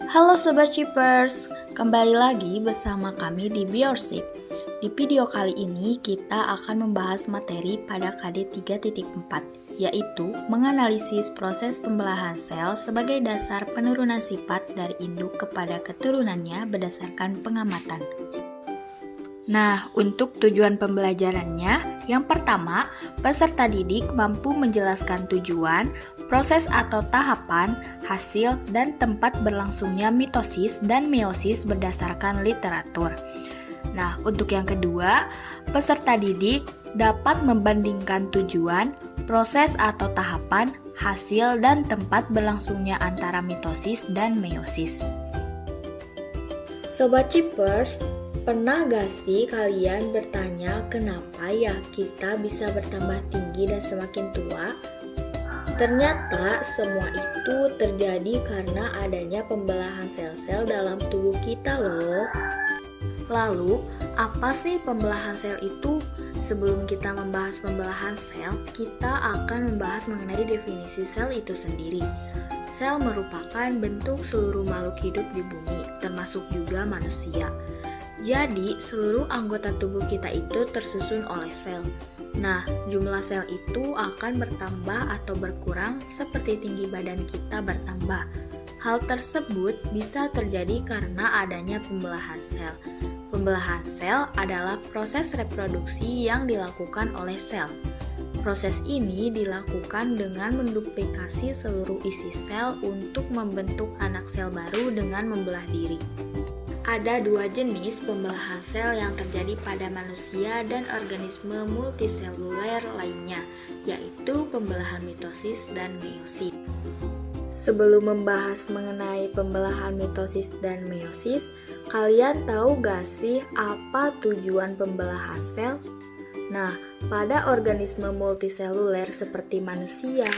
Halo Sobat Shippers, kembali lagi bersama kami di Biorsip. Di video kali ini kita akan membahas materi pada KD 3.4, yaitu menganalisis proses pembelahan sel sebagai dasar penurunan sifat dari induk kepada keturunannya berdasarkan pengamatan. Nah, untuk tujuan pembelajarannya, yang pertama, peserta didik mampu menjelaskan tujuan, proses atau tahapan, hasil, dan tempat berlangsungnya mitosis dan meiosis berdasarkan literatur. Nah, untuk yang kedua, peserta didik dapat membandingkan tujuan, proses atau tahapan, hasil, dan tempat berlangsungnya antara mitosis dan meiosis. Sobat Shippers, pernah gak sih kalian bertanya kenapa ya kita bisa bertambah tinggi dan semakin tua? Ternyata semua itu terjadi karena adanya pembelahan sel-sel dalam tubuh kita loh. Lalu, apa sih pembelahan sel itu? Sebelum kita membahas pembelahan sel, kita akan membahas mengenai definisi sel itu sendiri. Sel merupakan bentuk seluruh makhluk hidup di bumi, termasuk juga manusia. Jadi, seluruh anggota tubuh kita itu tersusun oleh sel. Nah, jumlah sel itu akan bertambah atau berkurang seperti tinggi badan kita bertambah. Hal tersebut bisa terjadi karena adanya pembelahan sel. Pembelahan sel adalah proses reproduksi yang dilakukan oleh sel. Proses ini dilakukan dengan menduplikasi seluruh isi sel untuk membentuk anak sel baru dengan membelah diri. Ada dua jenis pembelahan sel yang terjadi pada manusia dan organisme multiseluler lainnya, yaitu pembelahan mitosis dan meiosis. Sebelum membahas mengenai pembelahan mitosis dan meiosis, kalian tahu gak sih apa tujuan pembelahan sel? Nah, pada organisme multiseluler seperti manusia,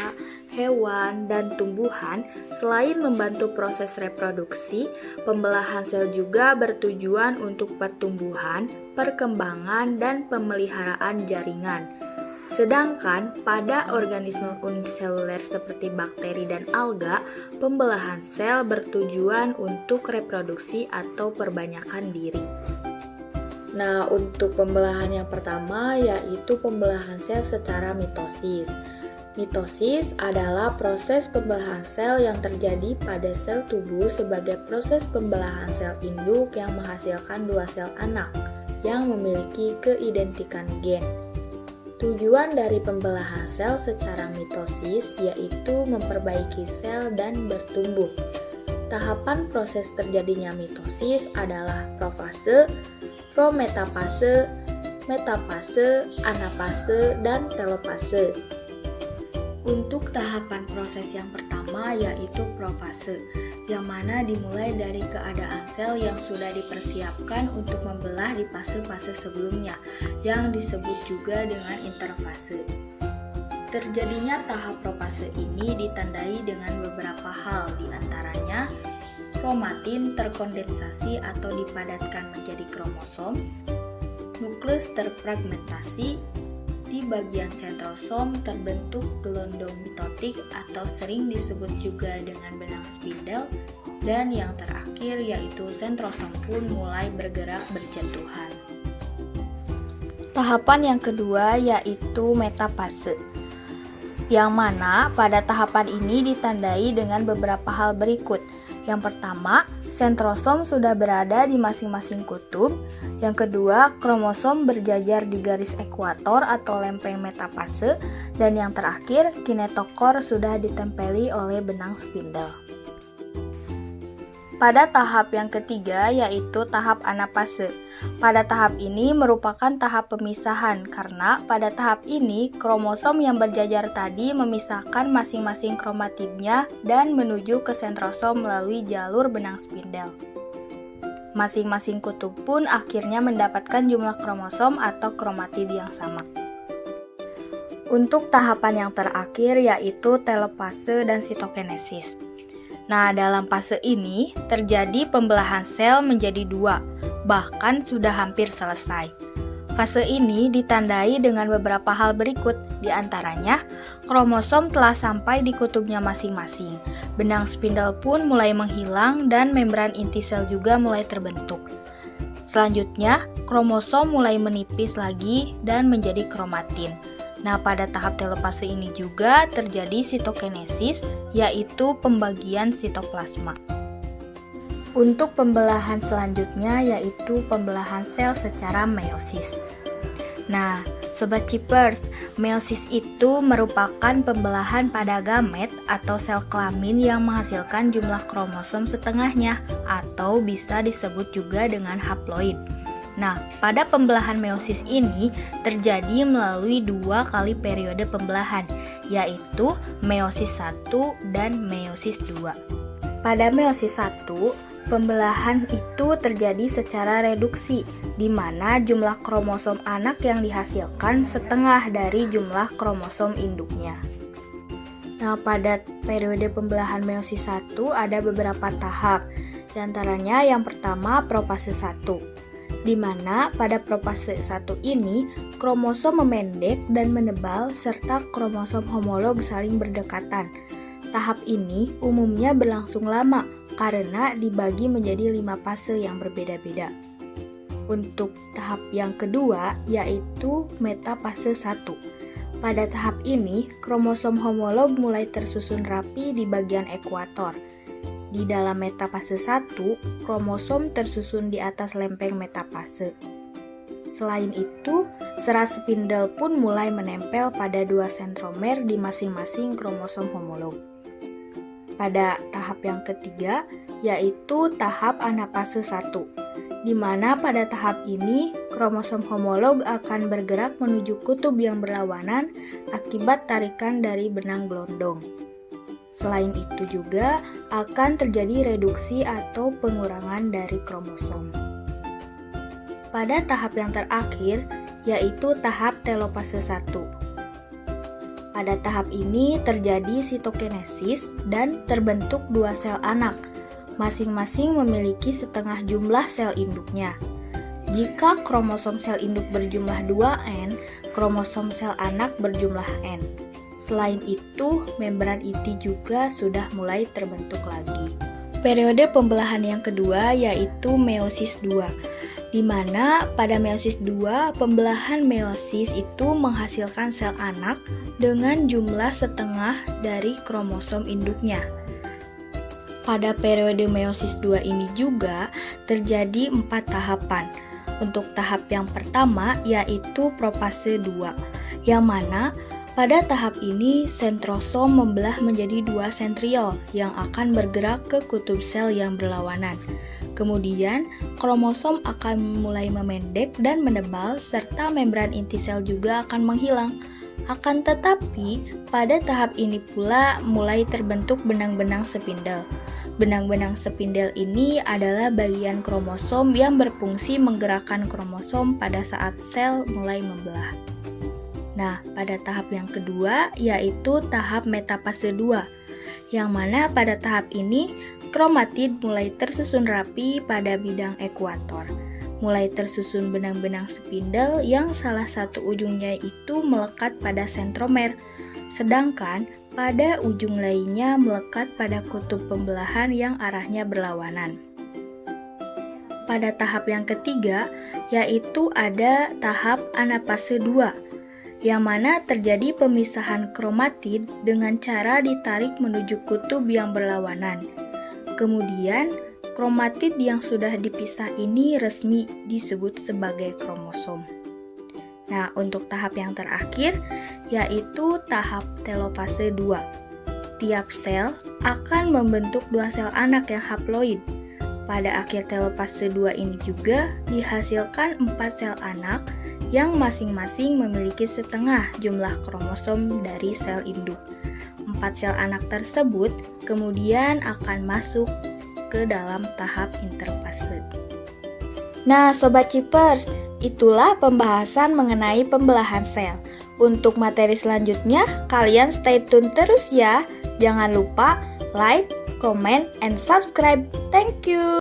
hewan, dan tumbuhan, selain membantu proses reproduksi, pembelahan sel juga bertujuan untuk pertumbuhan, perkembangan, dan pemeliharaan jaringan. Sedangkan pada organisme uniseluler seperti bakteri dan alga, pembelahan sel bertujuan untuk reproduksi atau perbanyakan diri. Nah, untuk pembelahan yang pertama yaitu pembelahan sel secara mitosis. Mitosis adalah proses pembelahan sel yang terjadi pada sel tubuh sebagai proses pembelahan sel induk yang menghasilkan dua sel anak yang memiliki keidentikan gen. Tujuan dari pembelahan sel secara mitosis yaitu memperbaiki sel dan bertumbuh. Tahapan proses terjadinya mitosis adalah profase, prometafase, metafase, anafase, dan telopase. Untuk tahapan proses yang pertama yaitu profase, yang mana dimulai dari keadaan sel yang sudah dipersiapkan untuk membelah di fase-fase sebelumnya, yang disebut juga dengan interfase. Terjadinya tahap profase ini ditandai dengan beberapa hal, diantaranya kromatin terkondensasi atau dipadatkan menjadi kromosom, nukleus terfragmentasi, di bagian sentrosom terbentuk gelondong mitotik atau sering disebut juga dengan benang spindel, dan yang terakhir yaitu sentrosom pun mulai bergerak berjatuhan. Tahapan yang kedua yaitu metafase, yang mana pada tahapan ini ditandai dengan beberapa hal berikut. Yang pertama, sentrosom sudah berada di masing-masing kutub. Yang kedua, kromosom berjajar di garis ekuator atau lempeng metafase. Dan yang terakhir, kinetokor sudah ditempeli oleh benang spindel. Pada tahap yang ketiga yaitu tahap anafase. Pada tahap ini merupakan tahap pemisahan karena pada tahap ini kromosom yang berjajar tadi memisahkan masing-masing kromatidnya dan menuju ke sentrosom melalui jalur benang spindel. Masing-masing kutub pun akhirnya mendapatkan jumlah kromosom atau kromatid yang sama. Untuk tahapan yang terakhir yaitu telopase dan sitokinesis. Nah, dalam fase ini terjadi pembelahan sel menjadi dua, bahkan sudah hampir selesai. Fase ini ditandai dengan beberapa hal berikut, di antaranya kromosom telah sampai di kutubnya masing-masing, benang spindel pun mulai menghilang dan membran inti sel juga mulai terbentuk. Selanjutnya, kromosom mulai menipis lagi dan menjadi kromatin. Nah, pada tahap telopase ini juga terjadi sitokinesis, yaitu pembagian sitoplasma. Untuk pembelahan selanjutnya yaitu pembelahan sel secara meiosis. Nah, Sobat Cipers, meiosis itu merupakan pembelahan pada gamet atau sel kelamin yang menghasilkan jumlah kromosom setengahnya, atau bisa disebut juga dengan haploid. Nah, pada pembelahan meiosis ini terjadi melalui 2 kali periode pembelahan, yaitu meiosis 1 dan meiosis 2. Pada meiosis 1, pembelahan itu terjadi secara reduksi, di mana jumlah kromosom anak yang dihasilkan setengah dari jumlah kromosom induknya. Nah, pada periode pembelahan meiosis 1 ada beberapa tahap, di antaranya yang pertama profase 1, di mana pada profase 1 ini kromosom memendek dan menebal serta kromosom homolog saling berdekatan. Tahap ini umumnya berlangsung lama karena dibagi menjadi 5 fase yang berbeda-beda. Untuk tahap yang kedua yaitu metafase 1. Pada tahap ini, kromosom homolog mulai tersusun rapi di bagian ekuator. Di dalam metafase 1, kromosom tersusun di atas lempeng metafase. Selain itu, serat spindel pun mulai menempel pada 2 sentromer di masing-masing kromosom homolog. Pada tahap yang ketiga, yaitu tahap anafase 1, di mana pada tahap ini kromosom homolog akan bergerak menuju kutub yang berlawanan akibat tarikan dari benang gelondong. Selain itu juga akan terjadi reduksi atau pengurangan dari kromosom. Pada tahap yang terakhir, yaitu tahap telopase 1. Pada tahap ini terjadi sitokinesis dan terbentuk 2 sel anak, masing-masing memiliki setengah jumlah sel induknya. Jika kromosom sel induk berjumlah 2N, kromosom sel anak berjumlah N. Selain itu, membran inti juga sudah mulai terbentuk lagi. Periode pembelahan yang kedua yaitu meiosis 2. Di mana pada meiosis 2, pembelahan meiosis itu menghasilkan sel anak dengan jumlah setengah dari kromosom induknya. Pada periode meiosis 2 ini juga terjadi 4 tahapan. Untuk tahap yang pertama yaitu profase 2, yang mana pada tahap ini sentrosom membelah menjadi 2 sentriol yang akan bergerak ke kutub sel yang berlawanan. Kemudian, kromosom akan mulai memendek dan menebal serta membran inti sel juga akan menghilang. Akan tetapi, pada tahap ini pula mulai terbentuk benang-benang spindel. Benang-benang spindel ini adalah bagian kromosom yang berfungsi menggerakkan kromosom pada saat sel mulai membelah. Nah, pada tahap yang kedua yaitu tahap metafase 2, yang mana pada tahap ini kromatid mulai tersusun rapi pada bidang ekuator. Mulai tersusun benang-benang spindel yang salah satu ujungnya itu melekat pada sentromer, sedangkan pada ujung lainnya melekat pada kutub pembelahan yang arahnya berlawanan. Pada tahap yang ketiga, yaitu ada tahap anafase 2, yang mana terjadi pemisahan kromatid dengan cara ditarik menuju kutub yang berlawanan. Kemudian, kromatid yang sudah dipisah ini resmi disebut sebagai kromosom. Nah, untuk tahap yang terakhir, yaitu tahap telopase 2. Tiap sel akan membentuk 2 sel anak yang haploid. Pada akhir telopase 2 ini juga dihasilkan 4 sel anak yang masing-masing memiliki setengah jumlah kromosom dari sel induk. 4 sel anak tersebut kemudian akan masuk ke dalam tahap interfase. Nah, Sobat Cipers, itulah pembahasan mengenai pembelahan sel. Untuk materi selanjutnya, kalian stay tune terus ya. Jangan lupa like, comment, and subscribe. Thank you.